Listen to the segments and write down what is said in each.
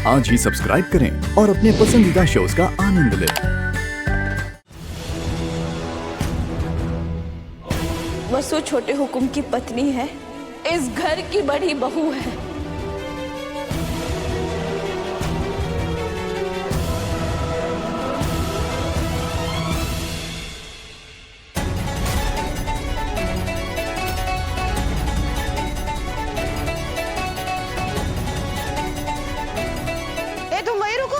आज ही सब्सक्राइब करें और अपने पसंदीदा शोज का आनंद लें। वसु छोटे हुकुम की पत्नी है, इस घर की बड़ी बहू है। तुम वहीं रुको।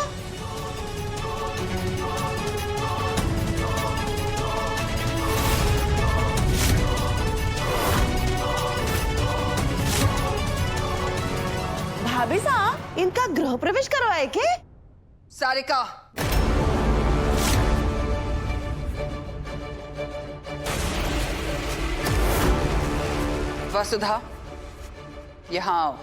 भाभी साहब, इनका गृह प्रवेश करवाए के? सारिका, वसुधा, यहाँ आओ।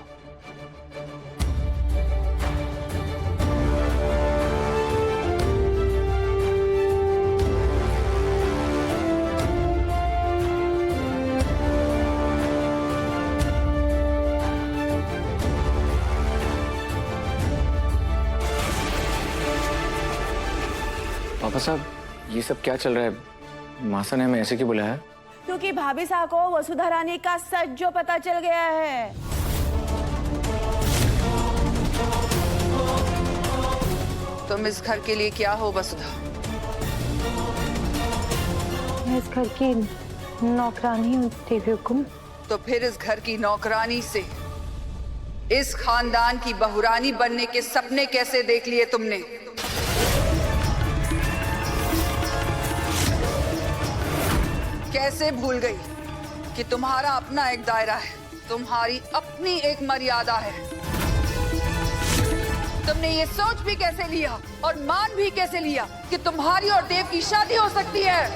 पापा साहब, ये सब क्या चल रहा है? मासा ने हमें ऐसे क्यों बुलाया? क्योंकि भाभी साहब को वसुधा रानी का सच जो पता चल गया है। तुम इस घर के लिए क्या हो वसुधा? मैं इस घर की नौकरानी हूँ देवी हुकुम। तो फिर इस घर की नौकरानी से इस खानदान की बहुरानी बनने के सपने कैसे देख लिए तुमने? कैसे भूल गई कि तुम्हारा अपना एक दायरा है, तुम्हारी अपनी एक मर्यादा है? तुमने ये सोच भी कैसे लिया और मान भी कैसे लिया कि तुम्हारी और देव की शादी हो सकती है?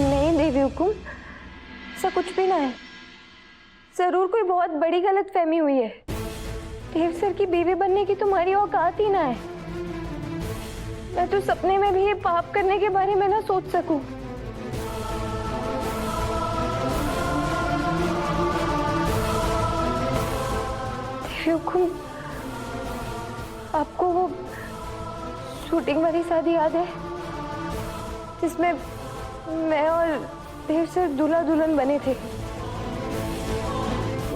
नहीं देवी हुकुम, ऐसा कुछ भी ना है। जरूर कोई बहुत बड़ी गलतफहमी हुई है। देव सर की बीवी बनने की तुम्हारी औकात ही ना है। मैं तो सपने में भी ये पाप करने के बारे में ना सोच सकूं। देवी हुकुम, आपको वो शूटिंग वाली शादी याद है जिसमें मैं और देव सर दूल्हा दुल्हन बने थे?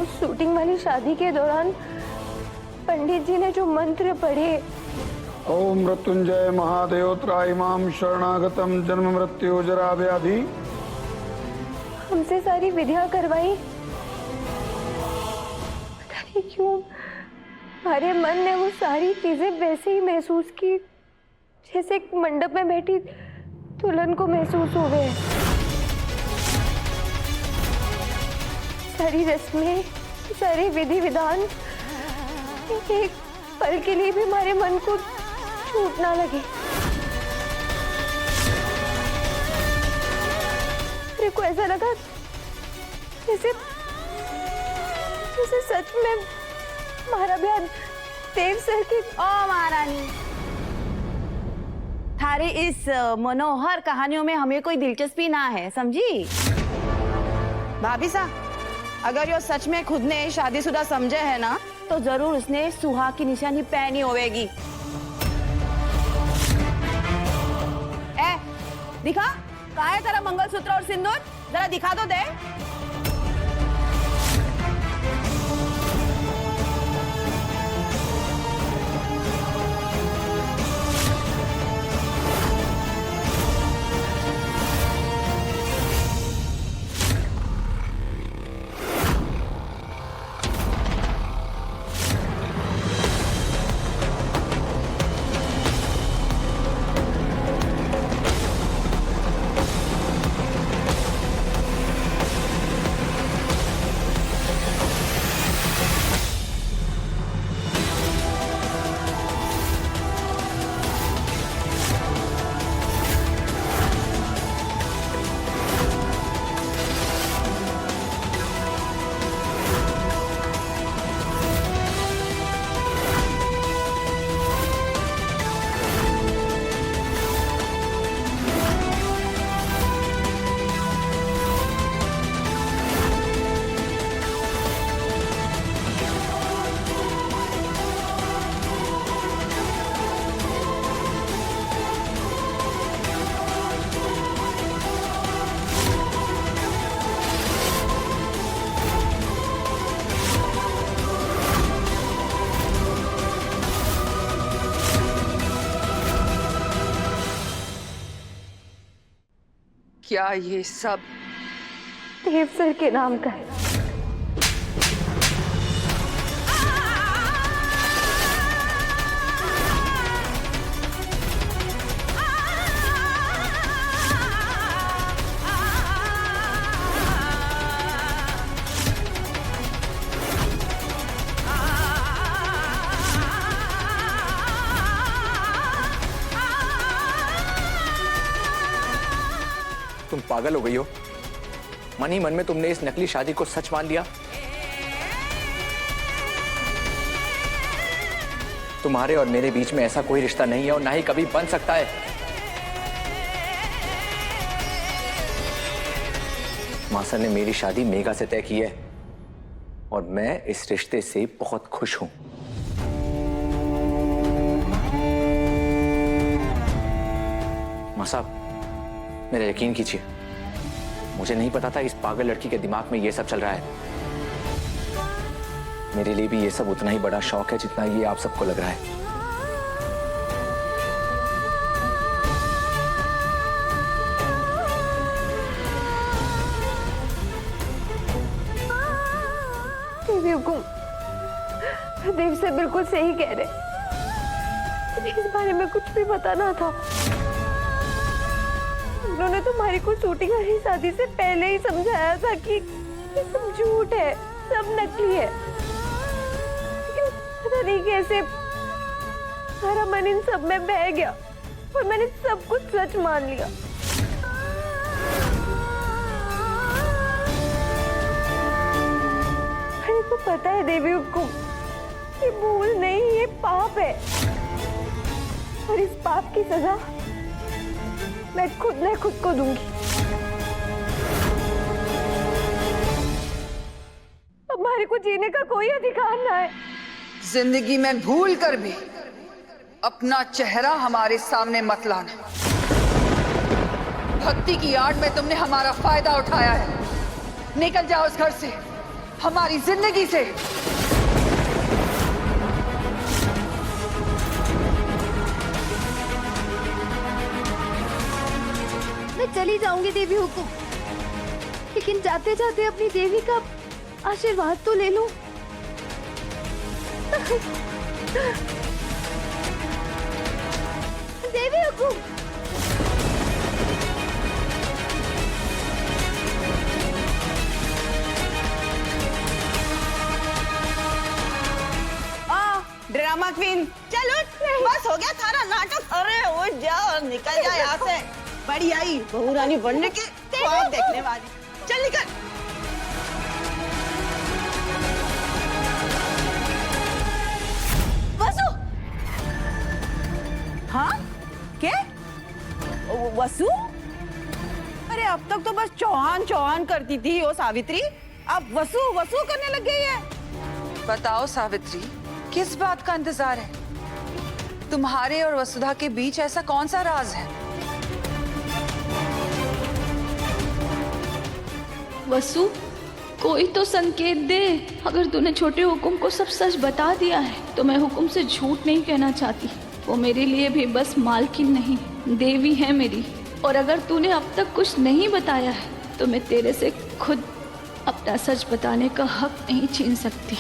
उस शूटिंग वाली शादी के दौरान पंडित जी ने जो मंत्र पढ़े, ओम मृत्युंजय महादेव त्रायमाम शरणागतम जन्म मृत्यु जरा व्याधि, हमसे सारी विधियां करवाई। पता नहीं क्यों हमारे मन ने वो सारी चीजें वैसे ही महसूस की जैसे एक मंडप में बैठी दुल्हन को महसूस हो गए। सारी रस्में, सारे विधि विधान एक पल के लिए भी हमारे मन को छूट ना लगे। मेरे को ऐसा लगा जैसे जैसे सच में हमारा ब्याह देव सर की। ओ महारानी, थारी इस मनोहर कहानियों में हमें कोई दिलचस्पी ना है, समझी? भाभी साहब, अगर यो सच में खुद ने शादीशुदा समझे है ना, तो जरूर उसने सुहाग की निशानी पहनी होगी। ए, दिखा, कहाँ है तेरा मंगलसूत्र और सिंदूर? जरा दिखा तो दे। क्या ये सब देव सर के नाम का है। तुम पागल हो गई हो? मन ही मन में तुमने इस नकली शादी को सच मान लिया। तुम्हारे और मेरे बीच में ऐसा कोई रिश्ता नहीं है और ना ही कभी बन सकता है। मासा ने मेरी शादी मेघा से तय की है और मैं इस रिश्ते से बहुत खुश हूं। मासा, मेरा यकीन कीजिए, मुझे नहीं पता था इस पागल लड़की के दिमाग में ये सब चल रहा है। मेरे लिए भी ये सब उतना ही बड़ा शौक है जितना ये आप सबको लग रहा है। देवी हुकुम, देव से बिल्कुल सही कह रहे। इस बारे में कुछ भी पता ना था। उन्होंने तुम्हारी को शूटिंग वाली शादी से पहले ही समझाया था कि ये सब झूठ है, सब नकली है। लेकिन पता नहीं कैसे सारा मन इन सब में बह गया और मैंने सब कुछ सच मान लिया। मेरे को पता है देवी हुकुम, ये भूल नहीं, ये पाप है और इस पाप की सजा मैं खुद को दूंगी। अब हमारे को जीने का कोई अधिकार ना है। जिंदगी में भूल कर भी अपना चेहरा हमारे सामने मत लाना। भक्ति की आड़ में तुमने हमारा फायदा उठाया है। निकल जाओ इस घर से, हमारी जिंदगी से। मैं चली जाऊंगी देवी हुकुम, लेकिन जाते जाते अपनी देवी का आशीर्वाद तो ले लूं। देवी हुकुम, ड्रामा क्वीन, चलो बस हो गया थारा नाटक। अरे उठ जाओ और निकल जा यहाँ से। बड़ी आई बहू रानी बनने के ख्वाब देखने वाली। चल निकल। वसु, हाँ क्या वसु? अरे अब तक तो बस चौहान चौहान करती थी वो सावित्री, अब वसु वसु करने लग गई है। बताओ सावित्री, किस बात का इंतजार है? तुम्हारे और वसुधा के बीच ऐसा कौन सा राज है? वसु, कोई तो संकेत दे। अगर तूने छोटे हुकुम को सब सच बता दिया है तो मैं हुकुम से झूठ नहीं कहना चाहती। वो मेरे लिए भी बस मालकिन नहीं, देवी है मेरी। और अगर तूने अब तक कुछ नहीं बताया है तो मैं तेरे से खुद अपना सच बताने का हक नहीं छीन सकती।